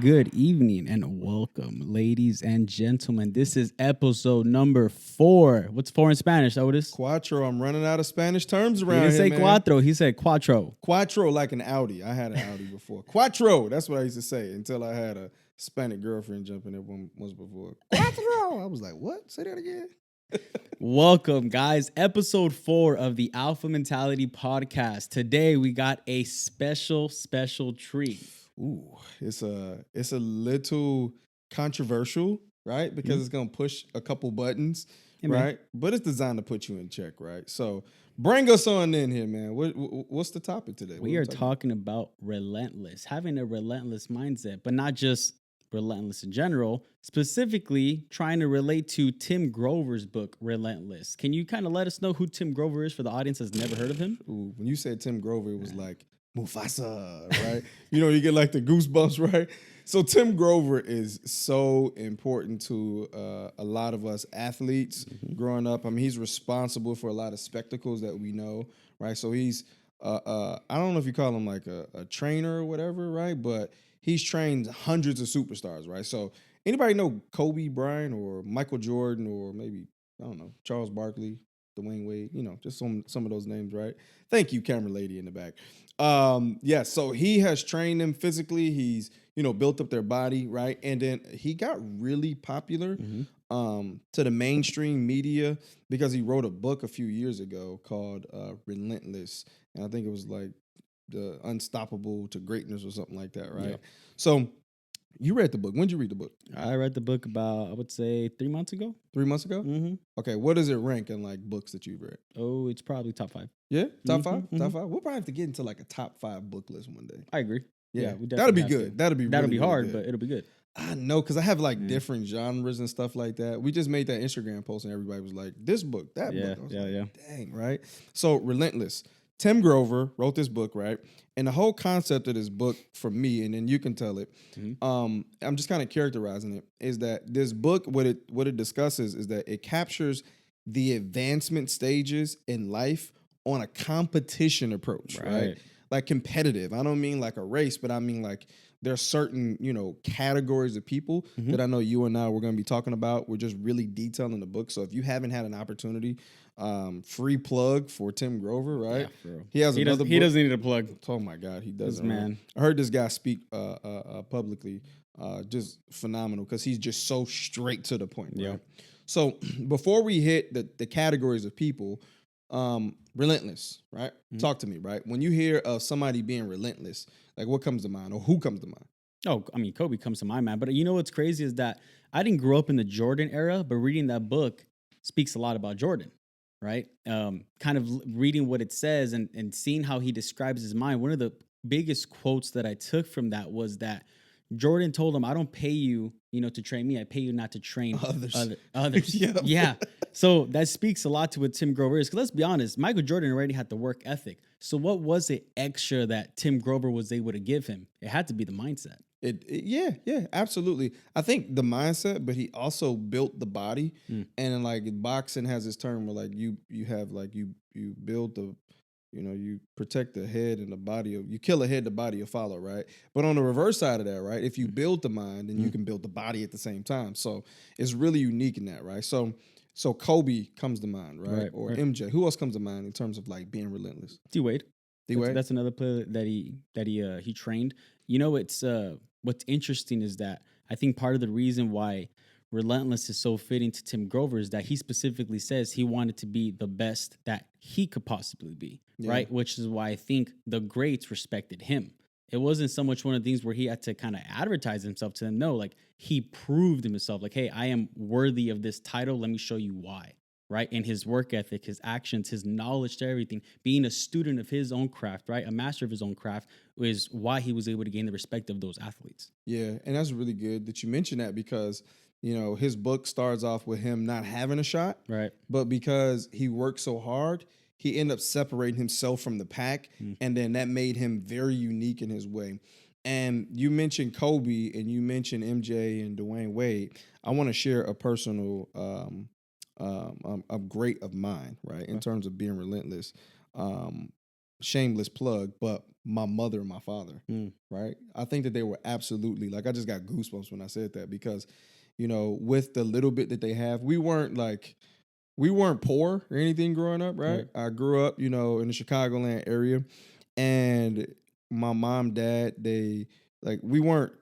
Good evening and welcome, ladies and gentlemen. This is episode number 4. What's 4 in Spanish, Otis? Quattro. I'm running out of Spanish terms He around didn't here, say man. cuatro, he said cuatro. Quattro, like an Audi. I had an Audi before. Quattro. That's what I used to say until I had a Hispanic girlfriend jump in there once before. Quattro. I was like, what? Say that again. Welcome, guys. Episode 4 of the Alpha Mentality Podcast. Today we got a special treat. Ooh, it's a little controversial, right? Because it's gonna push a couple buttons, right? But it's designed to put you in check, right? So bring us on in here, man. What's the topic today? We are talking about relentless, having a relentless mindset, but not just relentless in general, specifically trying to relate to Tim Grover's book, Relentless. Can you kind of let us know who Tim Grover is for the audience that's never heard of him? Ooh, when you said Tim Grover, it was like Mufasa, right? You get like the goosebumps, right? So Tim Grover is so important to a lot of us athletes growing up. I mean, he's responsible for a lot of spectacles that we know, right? So he's, I don't know if you call him like a trainer or whatever, right? But he's trained hundreds of superstars, right? So anybody know Kobe Bryant or Michael Jordan or maybe, I don't know, Charles Barkley, Dwayne Wade, just some of those names, right? Thank you, camera lady in the back. So he has trained them physically. He's, built up their body, right? And then he got really popular to the mainstream media because he wrote a book a few years ago called Relentless. And I think it was like the Unstoppable to Greatness or something like that, right? Yep. So you read the book. When did you read the book? I read the book about, I would say, 3 months ago. 3 months ago? Mm-hmm. Okay, what does it rank in like books that you've read? Oh, it's probably top 5. Yeah, top 5? Mm-hmm. Top 5? We'll probably have to get into like a top 5 book list one day. I agree. Yeah, we that'll be definitely good. That'll be That'll really, be hard, really good. but it'll be good. I know, because I have like different genres and stuff like that. We just made that Instagram post and everybody was like, this book, that book. I was like, dang, right? So Relentless. Tim Grover wrote this book, right? And the whole concept of this book for me, and then you can tell it, I'm just kind of characterizing it, is that this book, what it discusses is that it captures the advancement stages in life on a competition approach, right? Like competitive. I don't mean like a race, but I mean like there are certain, categories of people that I know you and I we're going to be talking about. We're just really detailing the book. So if you haven't had an opportunity, free plug for Tim Grover, right? Yeah, he has another book. He doesn't need a plug. Oh my God, he doesn't. Man. I heard this guy speak publicly, just phenomenal because he's just so straight to the point, right? Yeah. So before we hit the categories of people, relentless, right? Talk to me, right? When you hear of somebody being relentless, like what comes to mind or who comes to mind? Oh, I mean, Kobe comes to my mind. But you know what's crazy is that I didn't grow up in the Jordan era, but reading that book speaks a lot about Jordan, right? Kind of reading what it says and seeing how he describes his mind. One of the biggest quotes that I took from that was that Jordan told him, I don't pay you, to train me. I pay you not to train others. Yep. Yeah. So that speaks a lot to what Tim Grover is. Because let's be honest, Michael Jordan already had the work ethic. So what was it extra that Tim Grover was able to give him? It had to be the mindset. Yeah, absolutely. I think the mindset, but he also built the body. And like boxing has this term where like you have like you build the, you protect the head and the body of, you kill a head, the body will follow, right? But on the reverse side of that, right? If you build the mind, then you can build the body at the same time. So it's really unique in that, right? So Kobe comes to mind, right? Or MJ. Who else comes to mind in terms of like being relentless? D-Wade. D-Wade? That's another player that he trained. It's what's interesting is that I think part of the reason why Relentless is so fitting to Tim Grover is that he specifically says he wanted to be the best that he could possibly be, right? Which is why I think the greats respected him. It wasn't so much one of the things where he had to kind of advertise himself to them. No, like he proved himself like, hey, I am worthy of this title. Let me show you why, right? And his work ethic, his actions, his knowledge to everything, being a student of his own craft, right? A master of his own craft is why he was able to gain the respect of those athletes. Yeah, and that's really good that you mentioned that because his book starts off with him not having a shot. Right. But because he worked so hard, he ended up separating himself from the pack. And then that made him very unique in his way. And you mentioned Kobe and you mentioned MJ and Dwayne Wade. I want to share a personal a great of mine, right? In terms of being relentless. shameless plug, but my mother and my father, Mm. right? I think that they were absolutely like, I just got goosebumps when I said that because, with the little bit that they have, we weren't poor or anything growing up, right? Right. I grew up, in the Chicagoland area, and my mom, dad, they like we weren't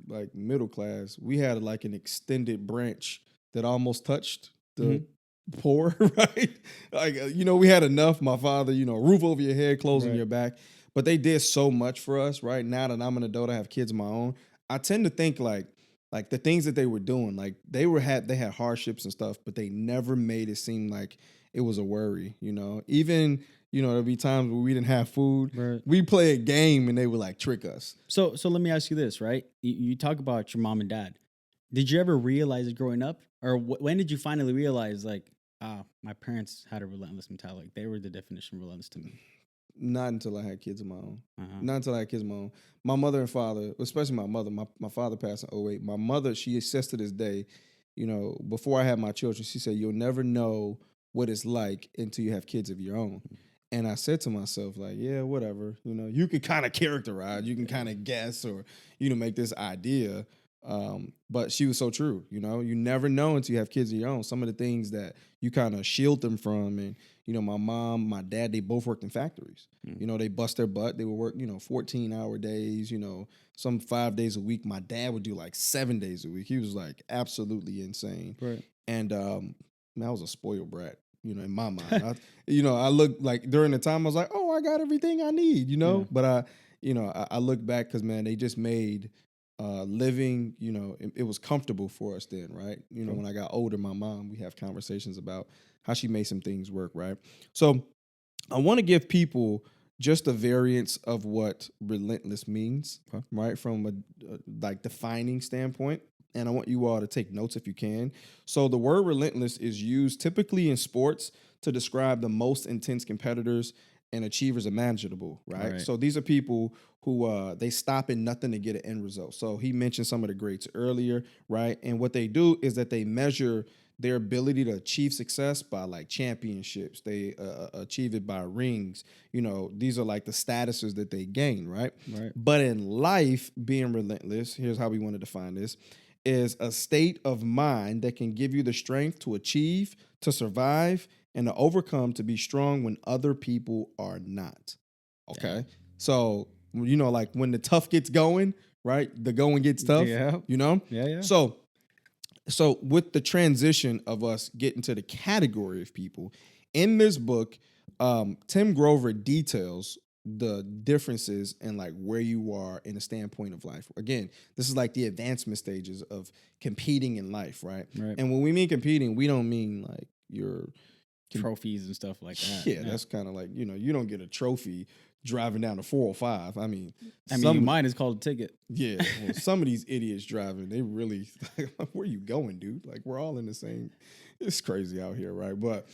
like middle class. We had like an extended branch that almost touched the Mhm. poor, right? Like we had enough. My father, roof over your head, clothes on Right. your back. But they did so much for us, right? Now that I'm an adult, I have kids of my own. I tend to think like the things that they were doing, like they had hardships and stuff, but they never made it seem like it was a worry, Even, there'd be times where we didn't have food. Right. We play a game and they would like trick us. So let me ask you this, right? You talk about your mom and dad. Did you ever realize it growing up, or when did you finally realize, like, my parents had a relentless mentality? Like, they were the definition of relentless to me. Not until I had kids of my own. Uh-huh. Not until I had kids of my own. My mother and father, especially my mother, my father passed in '08. My mother, she says to this day, before I had my children, she said, you'll never know what it's like until you have kids of your own. And I said to myself, like, yeah, whatever. You can kind of characterize, you can kind of guess or, make this idea. But she was so true. You never know until you have kids of your own. Some of the things that you kind of shield them from. And, my mom, my dad, they both worked in factories. They bust their butt. They would work, 14-hour days, some 5 days a week. My dad would do like 7 days a week. He was like absolutely insane. Right. And I was a spoiled brat, in my mind. I look like during the time I was like, oh, I got everything I need, Yeah. but I look back because, man, they just made living, it was comfortable for us then, right? Cool. When I got older, my mom, we have conversations about how she made some things work, right? So I want to give people just a variance of what relentless means, right? From a like defining standpoint. And I want you all to take notes if you can. So the word relentless is used typically in sports to describe the most intense competitors and achievers imaginable, right? Right. So these are people who they stop at nothing to get an end result. So he mentioned some of the greats earlier, right? And what they do is that they measure their ability to achieve success by like championships. They achieve it by rings. These are like the statuses that they gain, right? Right. But in life, being relentless, here's how we want to define this, is a state of mind that can give you the strength to achieve, to survive, and to overcome, to be strong when other people are not. Okay. Damn. So, like when the tough gets going, right? The going gets tough, Yeah. Yeah. So with the transition of us getting to the category of people in this book, Tim Grover details the differences and like where you are in a standpoint of life. Again, this is like the advancement stages of competing in life, right? Right. And when we mean competing, we don't mean like you're Trophies and stuff like that. yeah, that's kind of like, you don't get a trophy driving down the 405. I mean, Mine is called a ticket. yeah, well, some of these idiots driving, they really, where you going, dude? Like, we're all in the same, it's crazy out here, right? But,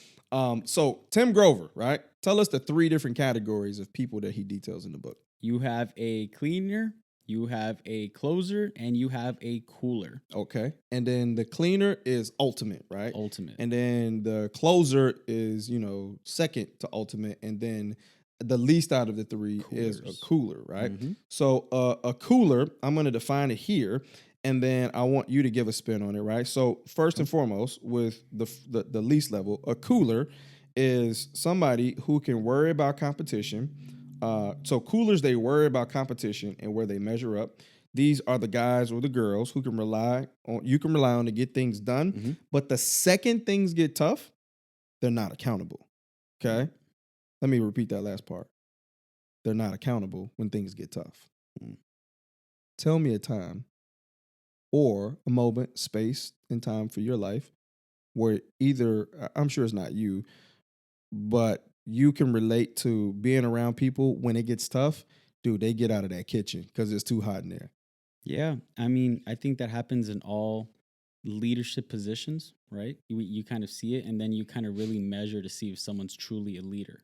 so Tim Grover, right? Tell us the 3 different categories of people that he details in the book. You have a cleaner, you have a closer, and you have a cooler. Okay. And then the cleaner is ultimate, right? Ultimate. And then the closer is, second to ultimate. And then the least out of the 3 is a cooler, right? Mhm. So a cooler, I'm going to define it here, and then I want you to give a spin on it, right? So first and foremost, with the least level, a cooler is somebody who can worry about competition. So coolers, they worry about competition and where they measure up. These are the guys or the girls who can rely on to get things done. Mhm. But the second things get tough, they're not accountable. Okay. Let me repeat that last part. They're not accountable when things get tough. Tell me a time or a moment, space, and time for your life where either, I'm sure it's not you, but you can relate to being around people when it gets tough. Dude, they get out of that kitchen because it's too hot in there. Yeah. I think that happens in all leadership positions, right? You kind of see it, and then you kind of really measure to see if someone's truly a leader,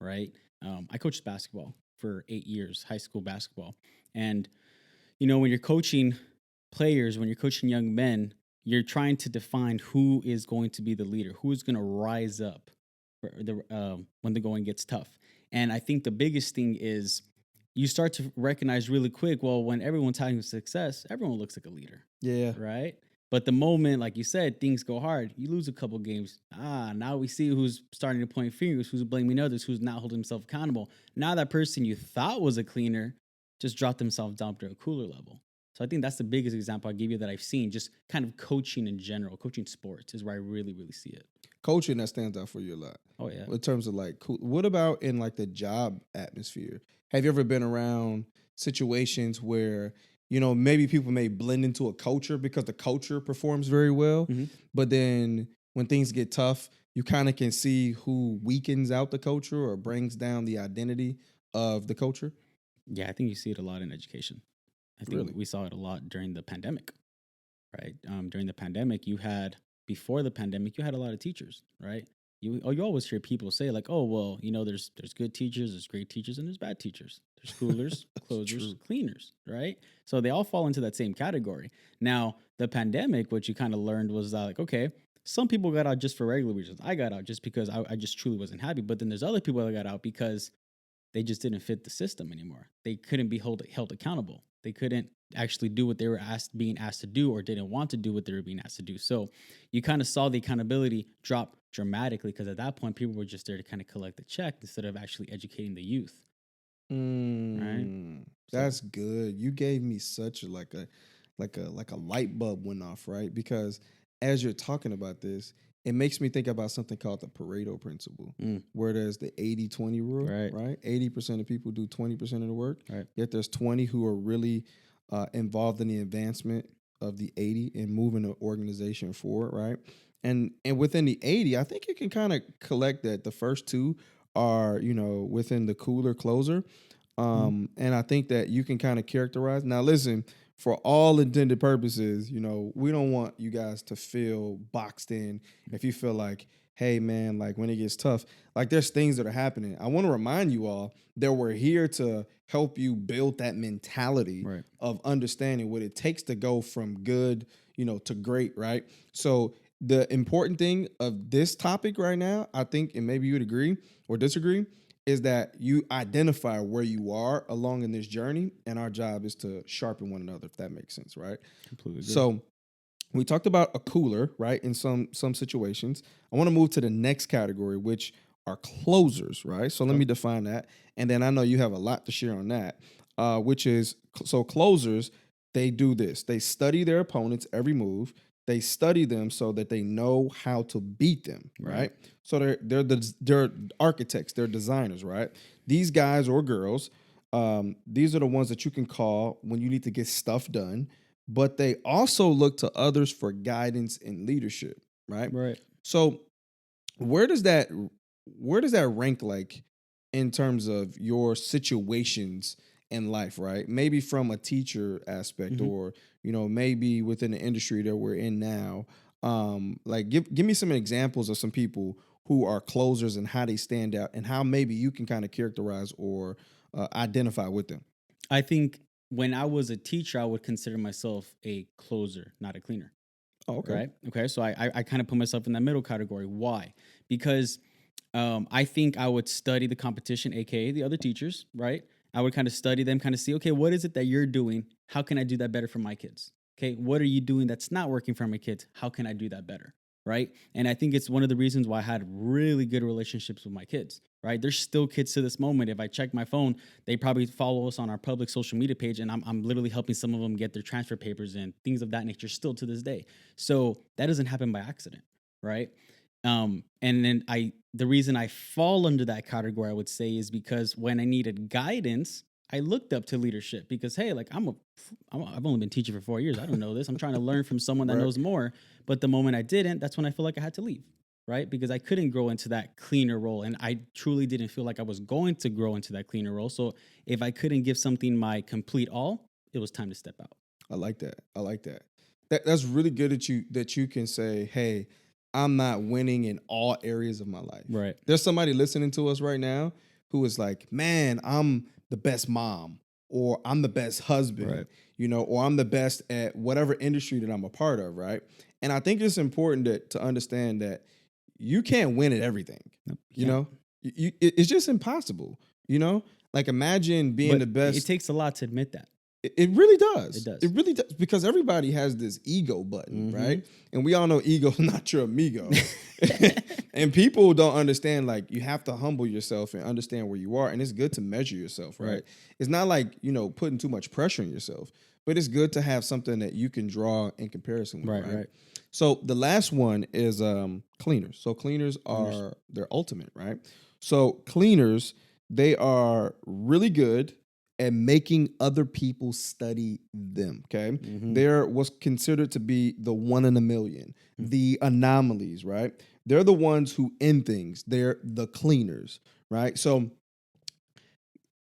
right? I coached basketball for 8 years, high school basketball. And, when you're coaching players, when you're coaching young men, you're trying to define who is going to be the leader, who is going to rise up when the going gets tough. And I think the biggest thing is you start to recognize really quick, well, when everyone's having success, everyone looks like a leader, Yeah. right? But the moment, like you said, things go hard, you lose a couple games. Now we see who's starting to point fingers, who's blaming others, who's not holding himself accountable. Now that person you thought was a cleaner just dropped themselves down to a cooler level. So I think that's the biggest example I give you that I've seen, just kind of coaching in general, coaching sports is where I really, really see it. Coaching that stands out for you a lot. Oh yeah. In terms of like, cool. What about in like the job atmosphere? Have you ever been around situations where, maybe people may blend into a culture because the culture performs very well, Mhm. but then when things get tough, you kind of can see who weakens out the culture or brings down the identity of the culture? Yeah, I think you see it a lot in education. I think Really? we saw it a lot during the pandemic, right? During the pandemic, before the pandemic, you had a lot of teachers, right? You always hear people say like, oh well, there's good teachers, there's great teachers, and there's bad teachers. There's schoolers, That's closers, true. cleaners, right? So they all fall into that same category. Now the pandemic, what you kind of learned was that like, okay, some people got out just for regular reasons. I got out just because I just truly wasn't happy. But then there's other people that got out because they just didn't fit the system anymore. They couldn't be held accountable. They couldn't actually do what they were being asked to do, or didn't want to do what they were being asked to do. So you kind of saw the accountability drop dramatically because at that point people were just there to kind of collect the check instead of actually educating the youth, right? So That's good. You gave me such like a light bulb went off, right? Because as you're talking about this, it makes me think about something called the Pareto principle, mm, where there's the 80-20 rule, right, right? 80% of people do 20% of the work, right, yet there's 20 who are really involved in the advancement of the 80 and moving the organization forward, right? And within the 80, I think you can kind of collect that the first two are, within the cooler closer. mm, And I think that you can kind of characterize. Now, listen, for all intended purposes, we don't want you guys to feel boxed in. If you feel like, hey, man, like when it gets tough, like there's things that are happening. I want to remind you all that we're here to help you build that mentality right. of understanding what it takes to go from good, to great, right? So the important thing of this topic right now, I think, and maybe you'd agree or disagree, is that you identify where you are along in this journey, and our job is to sharpen one another, if that makes sense, right? Completely agree. So we talked about a cooler, right? In some situations, I want to move to the next category, which are closers, right? So let Okay. me define that, and then I know you have a lot to share on that, which is so closers. They do this. They study their opponents every move. They study them so that they know how to beat them, Right. right? So they're architects, they're designers, right? These guys or girls, these are the ones that you can call when you need to get stuff done, but they also look to others for guidance and leadership, right? Right. So where does that where does that rank like in terms of your situations in life, right? Maybe from a teacher aspect, hmm or maybe within the industry that we're in now. Like give me some examples of some people who are closers and how they stand out and how maybe you can kind of characterize or identify with them. I think when I was a teacher, I would consider myself a closer, not a cleaner. Oh, okay. Right. Okay. So I kind of put myself in that middle category. Why? Because I think I would study the competition, aka the other teachers. Right. I would kind of study them, kind of see, okay, what is it that you're doing? How can I do that better for my kids? Okay. What are you doing that's not working for my kids? How can I do that better? Right. And I think it's one of the reasons why I had really good relationships with my kids. Right. There's still kids to this moment. If I check my phone, they probably follow us on our public social media page, and I'm literally helping some of them get their transfer papers and things of that nature still to this day. So that doesn't happen by accident, right? And then the reason I fall under that category, I would say, is because when I needed guidance, I looked up to leadership because hey, like I've only been teaching for 4 years. I don't know this. I'm trying to learn from someone that Right. knows more. But the moment I didn't, that's when I feel like I had to leave, right? Because I couldn't grow into that cleaner role, and I truly didn't feel like I was going to grow into that cleaner role. So if I couldn't give something my complete all, it was time to step out. I like that. I like that. That's really good that you can say, "Hey, I'm not winning in all areas of my life." Right. There's somebody listening to us right now who is like, "Man, I'm the best mom, or I'm the best husband, Right. or I'm the best at whatever industry that I'm a part of." Right? And I think it's important to understand that you can't win at everything. Nope, you You can't. know, It's just impossible, you know? Like imagine being But the it best. takes a lot to admit that. It really It does. It does. really does because everybody has this ego button, Mhm. right? And we all know ego's not your amigo. And people don't understand like you have to humble yourself and understand where you are. And it's good to measure yourself, right? Right. It's not like, putting too much pressure on yourself, but it's good to have something that you can draw in comparison with, Right, right? right. So the last one is cleaners. So cleaners Cleaners. are their ultimate, right? So cleaners, they are really good at making other people study them. Okay. Mhm. They're what's considered to be the one in a million, Mm. the anomalies, right? They're the ones who end things. They're the cleaners, right? So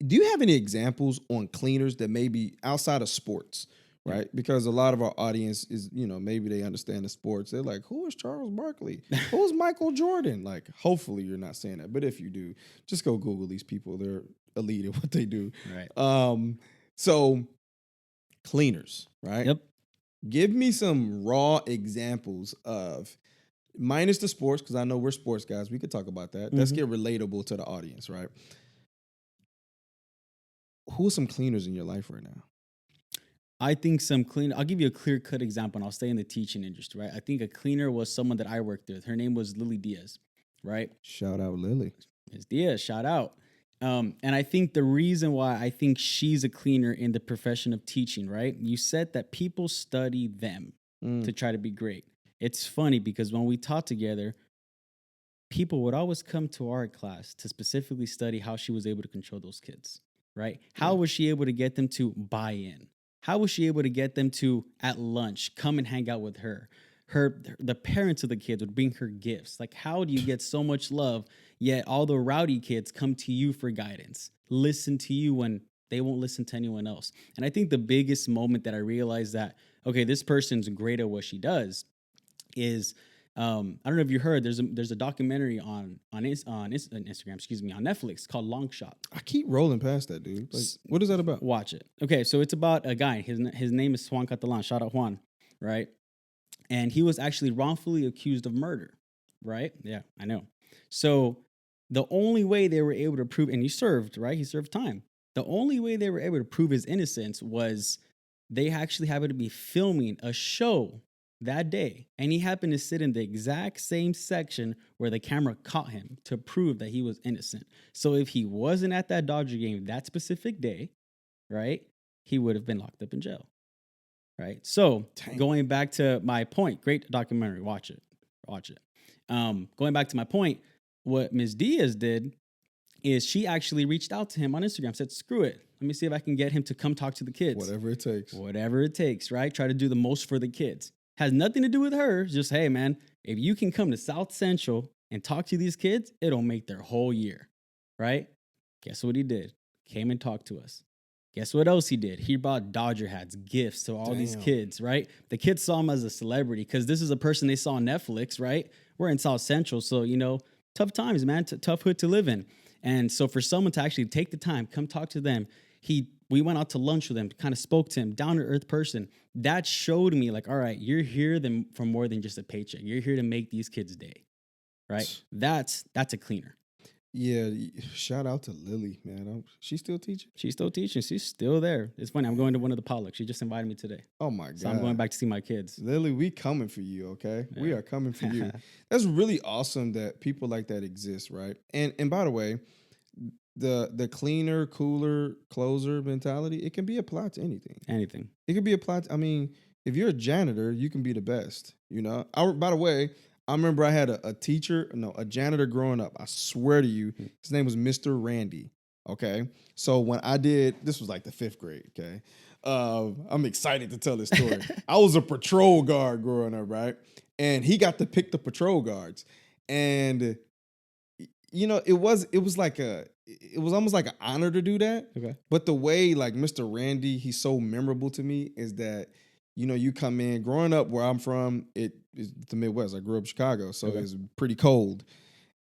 do you have any examples on cleaners that maybe outside of sports, Yeah. right? Because a lot of our audience is, maybe they understand the sports. They're like, who is Charles Barkley? Who is Michael Jordan? Like, hopefully you're not saying that. But if you do, just go Google these people. They're elite at what they do. Right. So cleaners, right? Yep. Give me some raw examples of minus the sports, because I know we're sports guys. We could talk about that. Let's Mhm. get relatable to the audience, right? Who are some cleaners in your life right now? I think some clean. I'll give you a clear cut example, and I'll stay in the teaching industry. Right. I think a cleaner was someone that I worked with. Her name was Lily Diaz. Right. Shout out Lily. Ms. Diaz, shout out. And I think the reason why I think she's a cleaner in the profession of teaching, right? You said that people study them to try to be great. It's funny because when we taught together, people would always come to our class to specifically study how she was able to control those kids, right? How Yeah. was she able to get them to buy in? How was she able to get them to at lunch come and hang out with her? The parents of the kids would bring her gifts. Like, how do you get so much love, yet all the rowdy kids come to you for guidance, listen to you when they won't listen to anyone else? And I think the biggest moment that I realized that, okay, this person's great at what she does is I don't know if you heard. There's a documentary on Instagram, excuse me, on Netflix called Long Shot. I keep rolling past that, dude. Like, what is that about? Watch it. Okay, so it's about a guy. His name is Juan Catalan. Shout out Juan, right? And he was actually wrongfully accused of murder, right? Yeah, I know. So the only way they were able to prove, and he served, right? He served time. The only way they were able to prove his innocence was they actually happened to be filming a show that day. And he happened to sit in the exact same section where the camera caught him to prove that he was innocent. So if he wasn't at that Dodger game that specific day, right, he would have been locked up in jail. Right. So Dang. going back to my point, great documentary. Watch it. Watch it. Going back to my point, what Ms. Diaz did is she actually reached out to him on Instagram, said, screw it. Let me see if I can get him to come talk to the kids. Whatever it takes. Whatever it takes, right? Try to do the most for the kids. Has nothing to do with her. Just, hey, man, if you can come to South Central and talk to these kids, it'll make their whole year. Right? Guess what he did? Came and talked to us. Guess what else he did? He brought Dodger hats, gifts to all these kids, right? The kids saw him as a celebrity because this is a person they saw on Netflix, right? We're in South Central, so, tough times, man, tough hood to live in. And so for someone to actually take the time, come talk to them, we went out to lunch with him, kind of spoke to him, down-to-earth person. That showed me, like, all right, you're here for more than just a paycheck. You're here to make these kids' day, right? That's a cleaner. Yeah, shout out to Lily, man. She's still teaching? She's still teaching. She's still there. It's funny. I'm going to one of the potlucks. She just invited me today. Oh my God. So I'm going back to see my kids. Lily, we coming for you, okay? Yeah. We are coming for you. That's really awesome that people like that exist, right? And by the way, the cleaner, cooler, closer mentality, it can be applied to anything. Anything. It can be applied to, if you're a janitor, you can be the best, By the way, I remember I had a janitor growing up. I swear to you, his name was Mr. Randy. Okay. So when this was like the 5th grade. Okay. I'm excited to tell this story. I was a patrol guard growing up, right? And he got to pick the patrol guards. And, it was almost like an honor to do that. Okay. But the way like Mr. Randy, he's so memorable to me is that, you come in, growing up where I'm from, it is the Midwest. I grew up in Chicago, so it's pretty cold.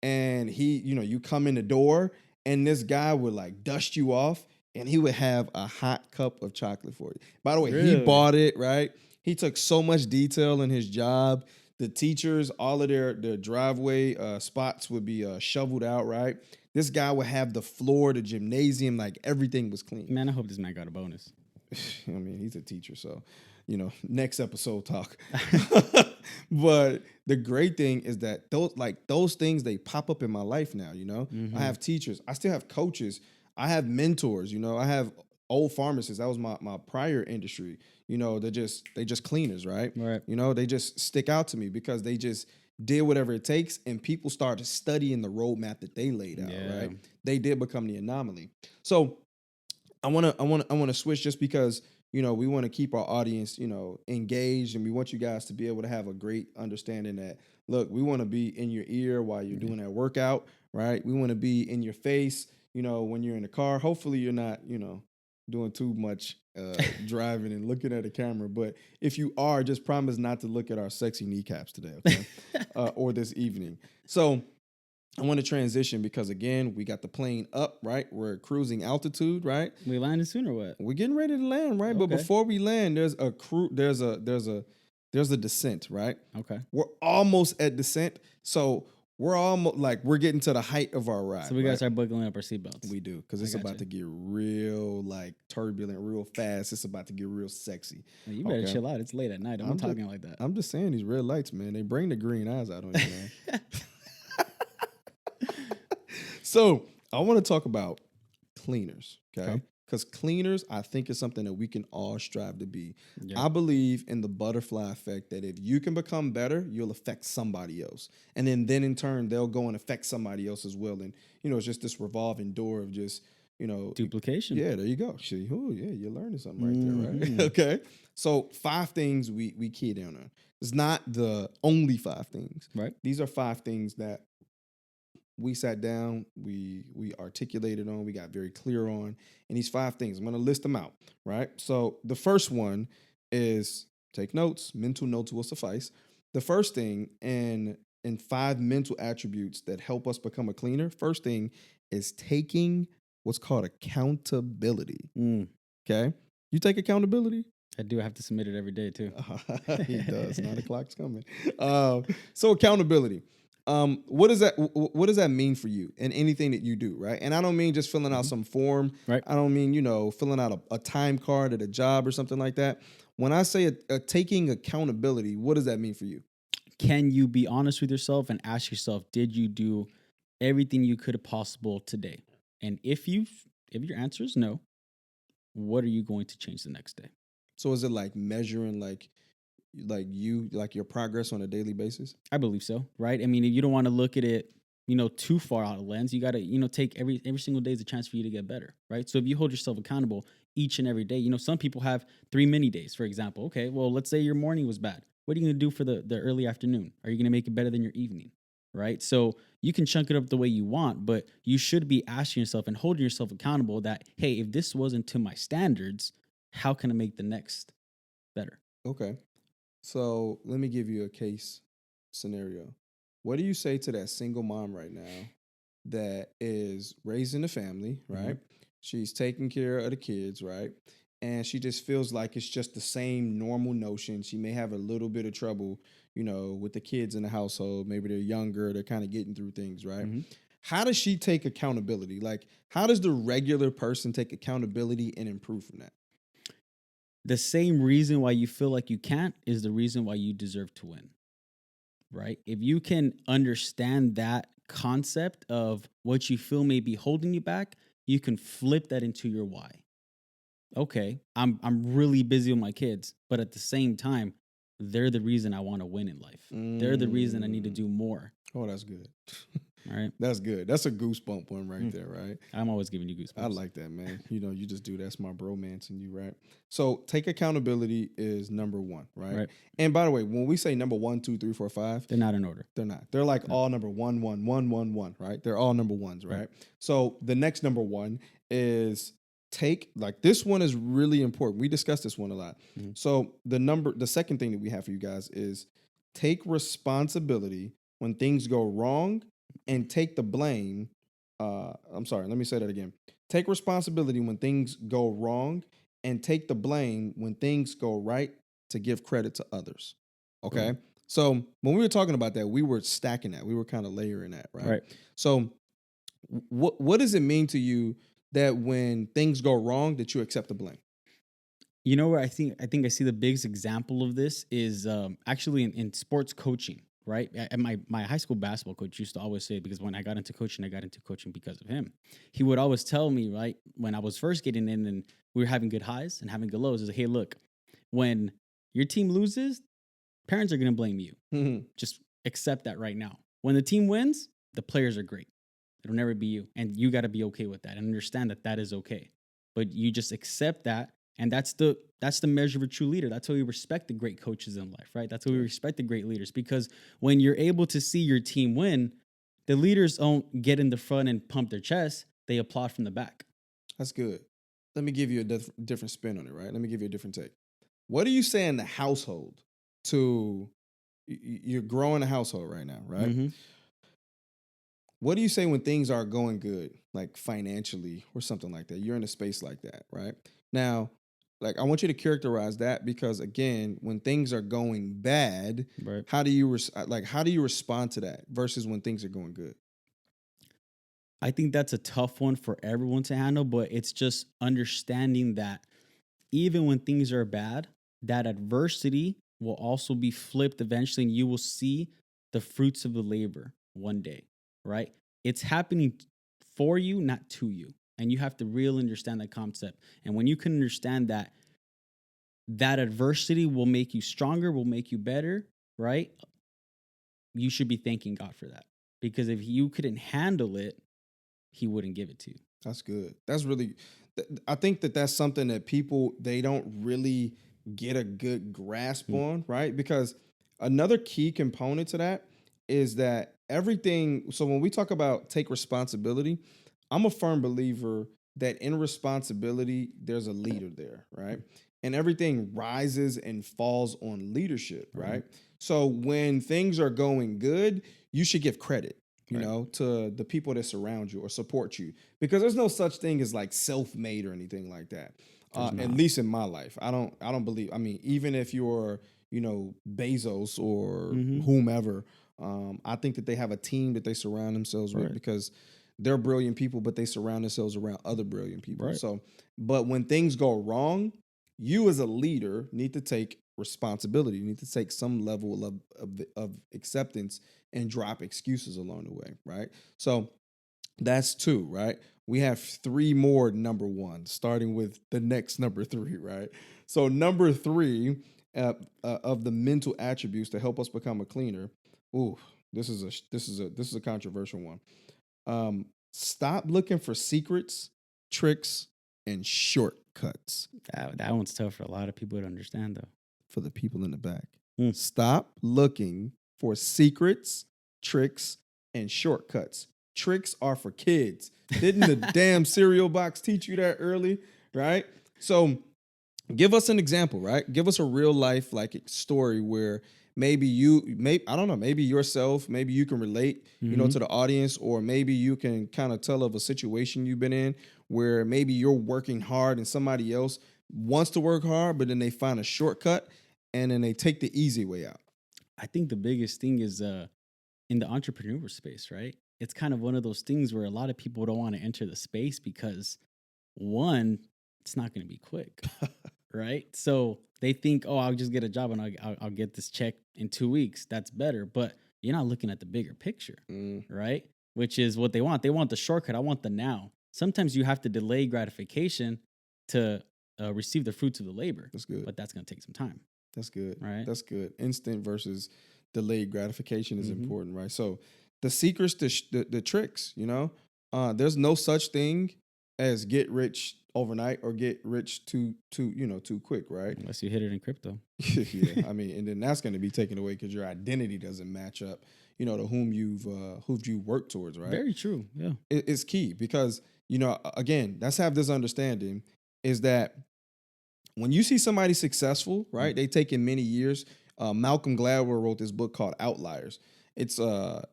And you come in the door and this guy would like dust you off and he would have a hot cup of chocolate for you. By the way, Really? He bought it, right? He took so much detail in his job The teachers, all of their driveway spots would be shoveled out, right? This guy would have the floor, the gymnasium, like everything was clean. Man, I hope this man got a bonus. I mean, he's a teacher, so next episode talk. But the great thing is that those things, they pop up in my life now. Mm-hmm. I have teachers, I still have coaches, I have mentors. I have old pharmacists. That was my prior industry. They just cleaners, right? Right. They just stick out to me because they just did whatever it takes, and people started studying the roadmap that they laid out. Yeah. Right? They did become the anomaly. So I want to switch just because we want to keep our audience engaged, and we want you guys to be able to have a great understanding that, look, we want to be in your ear while you're doing that workout, right? We want to be in your face when you're in the car. Hopefully you're not doing too much driving and looking at the camera, but if you are, just promise not to look at our sexy kneecaps today, okay? Or this evening. So I want to transition because, again, we got the plane up, right? We're at cruising altitude, right? We landing soon or what? We're getting ready to land, right? Okay. But before we land, there's a descent, right? Okay. We're almost at descent, so we're almost like we're getting to the height of our ride. So we gotta right? start buckling up our seatbelts. We do, because it's about to get real turbulent, real fast. It's about to get real sexy. Well, you better chill out. It's late at night. I'm not talking like that. I'm just saying, these red lights, man, they bring the green eyes out on you, man. So I want to talk about cleaners, okay? Because cleaners, I think, is something that we can all strive to be. Yeah. I believe in the butterfly effect, that if you can become better, you'll affect somebody else. And then in turn, they'll go and affect somebody else as well. And, it's just this revolving door of just, duplication. Yeah, there you go. Oh, yeah, you're learning something right there, right? Okay. So 5 things we key down on. It's not the only 5 things. Right. These are 5 things that we sat down, we articulated on, we got very clear on. And these 5 things, I'm going to list them out, right? So the first one is take notes. Mental notes will suffice. The first thing, and 5 mental attributes that help us become a cleaner. First thing is taking what's called accountability. Okay? You take accountability? I do have to submit it every day too. He does. 9 o'clock's coming. So accountability. What does that mean for you in anything that you do, right? And I don't mean just filling out some form. Right. I don't mean, filling out a time card at a job or something like that. When I say taking accountability, what does that mean for you? Can you be honest with yourself and ask yourself, did you do everything you could have possible today? And if your answer is no, what are you going to change the next day? So is it like measuring like your progress on a daily basis? I believe so, right? I mean, you don't want to look at it, too far out of lens. You got to, take every single day as a chance for you to get better, right? So if you hold yourself accountable each and every day, some people have 3 mini days, for example. Okay, well, let's say your morning was bad. What are you going to do for the early afternoon? Are you going to make it better than your evening, right? So you can chunk it up the way you want, but you should be asking yourself and holding yourself accountable that, hey, if this wasn't to my standards, how can I make the next better? Okay. So let me give you a case scenario. What do you say to that single mom right now that is raising a family, right? Mm-hmm. She's taking care of the kids, right? And she just feels like it's just the same normal notion. She may have a little bit of trouble, with the kids in the household. Maybe they're younger. They're kind of getting through things, right? Mm-hmm. How does she take accountability? Like, how does the regular person take accountability and improve from that? The same reason why you feel like you can't is the reason why you deserve to win, right? If you can understand that concept of what you feel may be holding you back, you can flip that into your why. Okay, I'm really busy with my kids, but at the same time, they're the reason I want to win in life. They're the reason I need to do more. Oh, that's good. All right. That's good. That's a goosebump one right there, right? I'm always giving you goosebumps. I like that, man. You just do that's my bromance in you, right? So take accountability is number 1, right? And by the way, when we say number 1, 2, 3, 4, 5, they're not in order. They're not. They're like all number 1, 1, 1, 1, 1, right? They're all number 1s, right? So the next number 1 is this one is really important. We discussed this one a lot. Mm-hmm. So the second thing that we have for you guys is take responsibility when things go wrong and take the blame. I'm sorry, let me say that again. Take responsibility when things go wrong and take the blame when things go right to give credit to others. Okay? So when we were talking about that, we were stacking that. We were kind of layering that, right? Right. So what does it mean to you that when things go wrong that you accept the blame? You know where I think I see the biggest example of this is actually in sports coaching, right? And my high school basketball coach used to always say, because when I got into coaching because of him. He would always tell me, right, when I was first getting in and we were having good highs and having good lows, is like, hey, look, when your team loses, parents are gonna blame you. Mhm. Just accept that right now. When the team wins, the players are great. It'll never be you. And you got to be okay with that and understand that that is okay. But you just accept that. And that's the measure of a true leader. That's why we respect the great coaches in life, right? That's why we Yeah, respect the great leaders, because when you're able to see your team win, the leaders don't get in the front and pump their chest. They applaud from the back. that's good. Let me give you a different spin on it, right? Let me give you a different take. What do you say in the household to you're growing a household right now, right? Mm-hmm. What do you say when things are going good, like financially or something like that? You're in a space like that, right? Now, like I want you to characterize that because again, when things are going bad, Right. how do you respond to that versus when things are going good? I think that's a tough one for everyone to handle, but it's just understanding that even when things are bad, that adversity will also be flipped eventually, and you will see the fruits of the labor one day, right? It's happening for you, not to you. And you have to really understand that concept. And when you can understand that, that adversity will make you stronger, will make you better, right? You should be thanking God for that. Because if you couldn't handle it, He wouldn't give it to you. That's good. That's really I think that that's something that people they don't really get a good grasp Mm. on, right? Because another key component to that is that everything so when we talk about take responsibility, I'm a firm believer that in responsibility there's a leader there, right? And everything rises and falls on leadership, Right. right? So when things are going good, you should give credit, Right. to the people that surround you or support you because there's no such thing as like self-made or anything like that. There's At not. least in my life, I don't believe. I mean, even if you're Bezos or Mm-hmm. whomever, I think that they have a team that they surround themselves with Right. because they're brilliant people, but they surround themselves around other brilliant people. Right. So, but when things go wrong, you as a leader need to take responsibility. You need to take some level of acceptance and drop excuses along the way, right? So that's two, right? We have three more number one, starting with the next number three, right? So number three of the mental attributes to help us become a cleaner. Ooh, this is a controversial one. Stop looking for secrets, tricks, and shortcuts That one's tough for a lot of people to understand, though. for the people in the back. Mm. Stop looking for secrets, tricks, and shortcuts. Tricks are for kids. Didn't the damn cereal box teach you that early? Right? So give us an example, right? Give us a real life like story where I don't know, maybe yourself, maybe you can relate, Mm-hmm. to the audience, or maybe you can kind of tell of a situation you've been in where maybe you're working hard and somebody else wants to work hard, but then they find a shortcut and then they take the easy way out. I think the biggest thing is in the entrepreneur space, right? It's kind of one of those things where a lot of people don't want to enter the space because one, it's not going to be quick, right? So they think, oh, I'll just get a job and I'll get this check in 2 weeks. That's better. But you're not looking at the bigger picture, Mm, right? Which is what they want. They want the shortcut. I want the now. Sometimes you have to delay gratification to receive the fruits of the labor, that's good. but that's going to take some time, That's good. right? That's good. Instant versus delayed gratification is Mm-hmm. important, right? So the secrets, the tricks, there's no such thing as get rich overnight or get rich too quick, right? Unless you hit it in crypto. Yeah, I mean, and then that's going to be taken away because your identity doesn't match up, to whom you worked towards, right? Very true. Yeah. It's key because again, let's have this understanding is that when you see somebody successful, right? They taken many years. Malcolm Gladwell wrote this book called Outliers. It's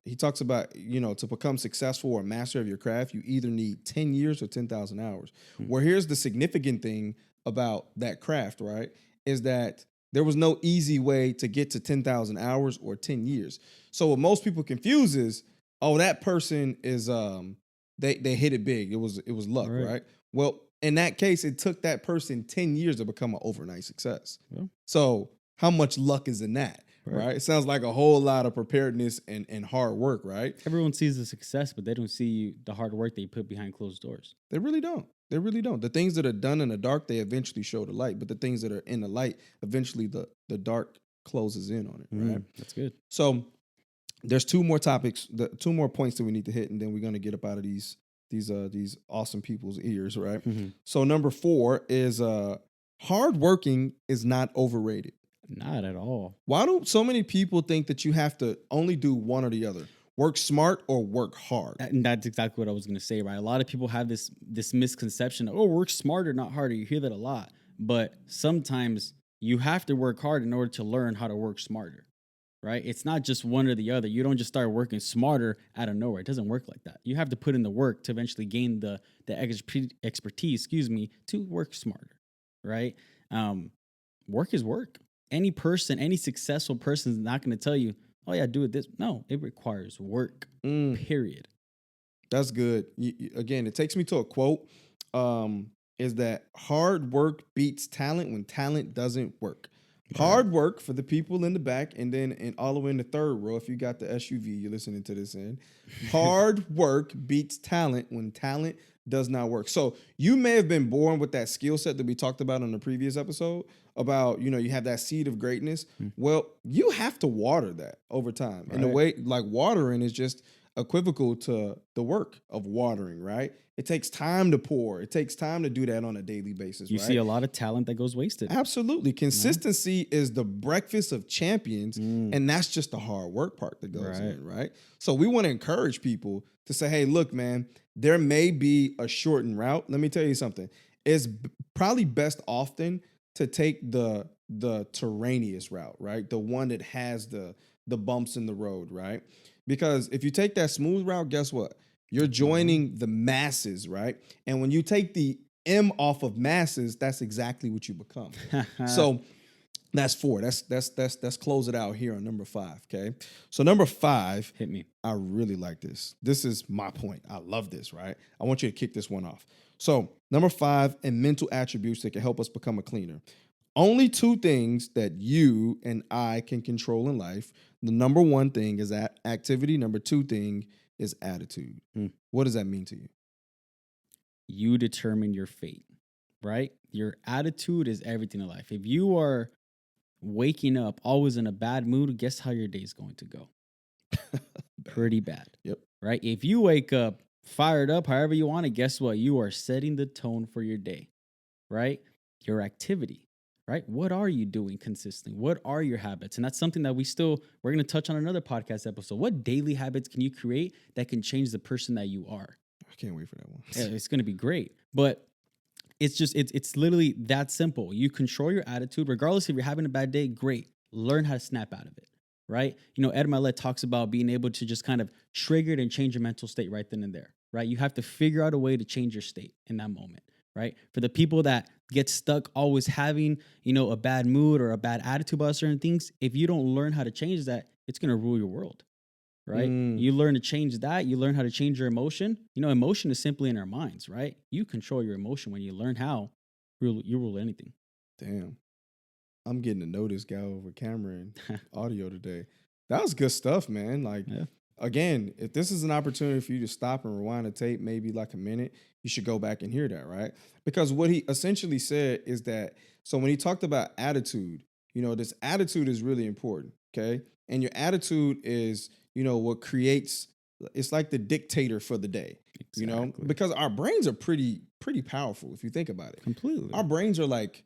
he talks about to become successful or master of your craft, you either need 10 years or 10,000 hours. Mm. Where here's the significant thing about that craft, right? Is that There was no easy way to get to 10,000 hours or 10 years. So what most people confuse is, oh, that person is they hit it big. It was luck, Right. right? Well, in that case, it took that person 10 years to become an overnight success. Yeah. So how much luck is in that? Right. Right. It sounds like a whole lot of preparedness and hard work, right? Everyone sees the success, but they don't see the hard work they put behind closed doors. They really don't. They really don't. The things that are done in the dark, they eventually show the light. But the things that are in the light, eventually the dark closes in on it, right? That's good. So there's two more topics, two more points that we need to hit, and then we're gonna get up out of these awesome people's ears, right? So number 4 is hard working is not overrated. Not at all. Why do so many people think that you have to only do one or the other? Work smart or work hard? And that's exactly what I was going to say, right? A lot of people have this misconception of, oh, work smarter, not harder. You hear that a lot. But sometimes you have to work hard in order to learn how to work smarter, right? It's not just one or the other. You don't just start working smarter out of nowhere. It doesn't work like that. You have to put in the work to eventually gain the expertise, to work smarter, right? Work is work. Any person, any successful person is not going to tell you, oh yeah, do it this. No, it requires work, period. That's good. Again, it takes me to a quote, is that hard work beats talent when talent doesn't work. Hard work for the people in the back, and then all the way in the third row, if you got the SUV, you're listening to this in. Hard work beats talent when talent does not work. So you may have been born with that skill set that we talked about in the previous episode about, you have that seed of greatness. Well, you have to water that over time. And the way, like, watering is just equivocal to the work of watering, right? It takes time to pour. It takes time to do that on a daily basis. You see a lot of talent that goes wasted. Absolutely. Consistency is the breakfast of champions, and that's just the hard work part that goes in, right? So we want to encourage people to say, hey, look, man, there may be a shortened route. Let me tell you something. It's probably best often to take the terraneous route, right? The one that has the bumps in the road, right? Because if you take that smooth route, guess what? You're joining the masses, right? And when you take the M off of masses, that's exactly what you become. So that's 4. Let's close it out here on number 5. Okay. So number 5, hit me. I really like this. This is my point. I love this, right? I want you to kick this one off. So number 5, and mental attributes that can help us become a cleaner. Only 2 things that you and I can control in life. The number 1 thing is that activity. Number 2 thing is attitude. What does that mean to you? You determine your fate, right? Your attitude is everything in life. If you are waking up always in a bad mood, guess how your day is going to go? Pretty bad. Yep. Right? If you wake up fired up, however you want it, guess what? You are setting the tone for your day, right? Your activity. Right? What are you doing consistently? What are your habits? And that's something that we're going to touch on another podcast episode. What daily habits can you create that can change the person that you are? I can't wait for that one. Yeah, it's going to be great. But it's literally that simple. You control your attitude, regardless if you're having a bad day, great. Learn how to snap out of it, right? Ed Milet talks about being able to just kind of trigger it and change your mental state right then and there, right? You have to figure out a way to change your state in that moment. Right? For the people that get stuck always having, a bad mood or a bad attitude about certain things, if you don't learn how to change that, it's going to rule your world, right? You learn to change that. You learn how to change your emotion. Emotion is simply in our minds, right? You control your emotion when you learn how. You rule anything. Damn. I'm getting to know this guy over camera and audio today. That was good stuff, man. Like, again, if this is an opportunity for you to stop and rewind the tape, maybe like a minute, you should go back and hear that, right? Because what he essentially said is that, so when he talked about attitude, this attitude is really important, okay? And your attitude is, what creates, it's like the dictator for the day, because our brains are pretty powerful if you think about it. Completely. Our brains are like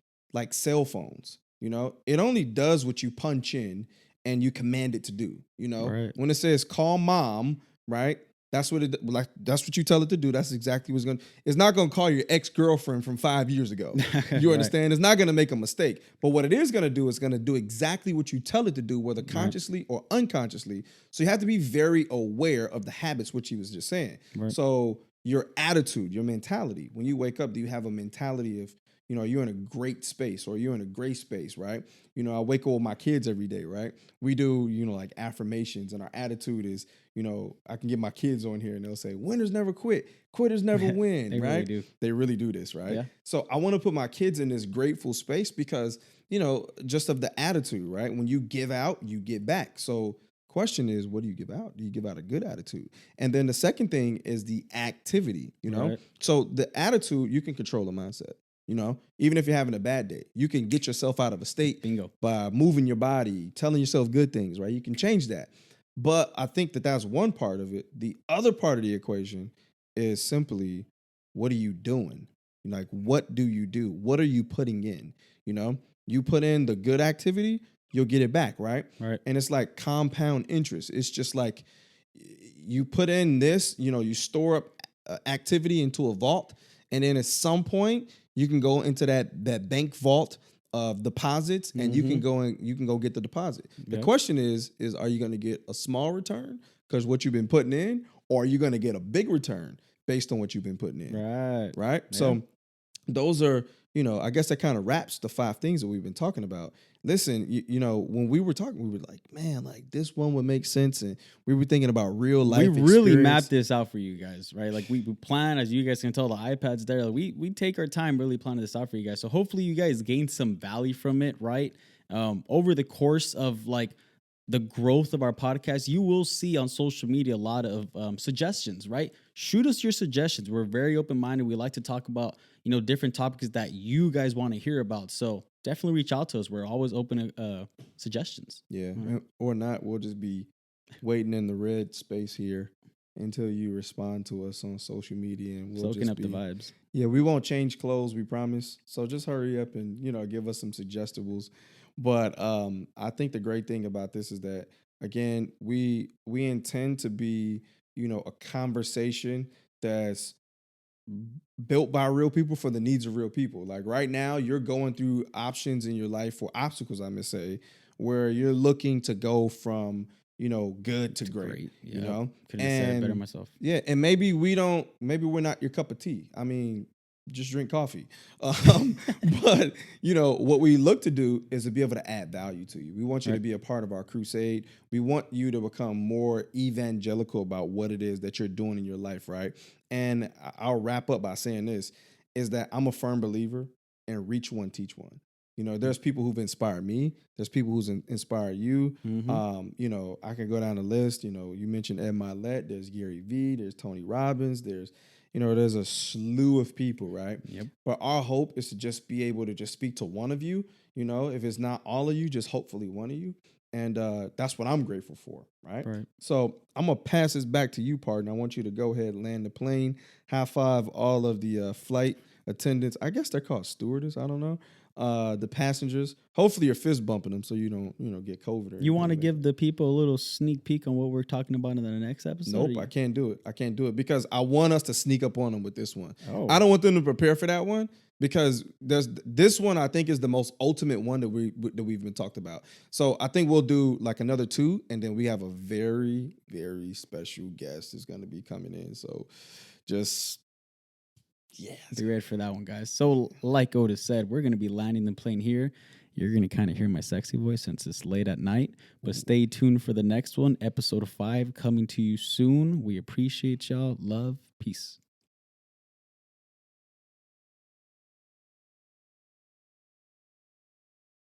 cell phones, it only does what you punch in and you command it to do, Right. When it says call mom, right? That's what that's what you tell it to do. That's exactly what's it's not going to call your ex-girlfriend from 5 years ago. You understand? It's not going to make a mistake. But what it is going to do is going to do exactly what you tell it to do, whether consciously or unconsciously. So you have to be very aware of the habits, which he was just saying. Right. So your attitude, your mentality, when you wake up, do you have a mentality of, you're in a great space or you're in a great space, right? I wake up with my kids every day, right? We do, like affirmations, and our attitude is, I can get my kids on here and they'll say, winners never quit, quitters never win, They really right? do. They really do this, right? Yeah. So I want to put my kids in this grateful space because, just of the attitude, right? When you give out, you get back. So question is, what do you give out? Do you give out a good attitude? And then the second thing is the activity, Right. So the attitude, you can control the mindset, even if you're having a bad day, you can get yourself out of a state Bingo. by moving your body, telling yourself good things, right? You can change that. But I think that that's one part of it. The other part of the equation is simply, what are you doing? Like, what do you do? What are you putting in? You put in the good activity, you'll get it back, right? Right. And it's like compound interest. It's just like you put in this, you store up activity into a vault, and then at some point you can go into that bank vault of deposits, and you can go get the deposit. The Yep. question is are you going to get a small return because what you've been putting in, or are you going to get a big return based on what you've been putting in? Right. Yeah. So those are, I guess that kind of wraps the 5 things that we've been talking about. Listen, when we were talking, we were like, man, like this one would make sense. And we were thinking about real life. We really experience. mapped this out for you guys, right? Like we plan, as you guys can tell, the iPad's there. Like we take our time really planning this out for you guys. So hopefully you guys gain some value from it, right? Over the course of like the growth of our podcast, you will see on social media a lot of suggestions, right? Shoot us your suggestions. We're very open-minded. We like to talk about, different topics that you guys want to hear about. So definitely reach out to us. We're always open to suggestions. Yeah. Or not, we'll just be waiting in the red space here until you respond to us on social media, and we'll Soaking just up the vibes. Yeah, we won't change clothes, we promise. So just hurry up and, give us some suggestibles. But I think the great thing about this is that, again, we intend to be, a conversation that's built by real people for the needs of real people. Like right now, you're going through options in your life, or obstacles, I must say, where you're looking to go from, good to great. Yeah. Couldn't have said it better myself. Yeah, and maybe we're not your cup of tea. I mean, just drink coffee. But what we look to do is to be able to add value to you. We want you to be a part of our crusade. We want you to become more evangelical about what it is that you're doing in your life, right? And I'll wrap up by saying this, is that I'm a firm believer in reach one, teach one. There's people who've inspired me. There's people who's inspired you. I can go down the list. You mentioned Ed Milet. There's Gary Vee. There's Tony Robbins. There's a slew of people, right? Yep. But our hope is to just be able to just speak to one of you. If it's not all of you, just hopefully one of you. And that's what I'm grateful for, right? So I'm going to pass this back to you, partner. I want you to go ahead and land the plane. High five all of the flight attendants. I guess they're called stewardess. I don't know. The passengers. Hopefully you're fist bumping them so you don't get COVID. You want to give the people a little sneak peek on what we're talking about in the next episode? Nope, I can't do it because I want us to sneak up on them with this one. Oh. I don't want them to prepare for that one because there's this one I think is the most ultimate one that we've been talked about. So I think we'll do like another 2, and then we have a very, very special guest is going to be coming in. So just be ready for that one, guys. So like Otis said, we're going to be landing the plane here. You're going to kind of hear my sexy voice since it's late at night, but stay tuned for the next one, episode 5 coming to you soon. We appreciate y'all. Love. Peace.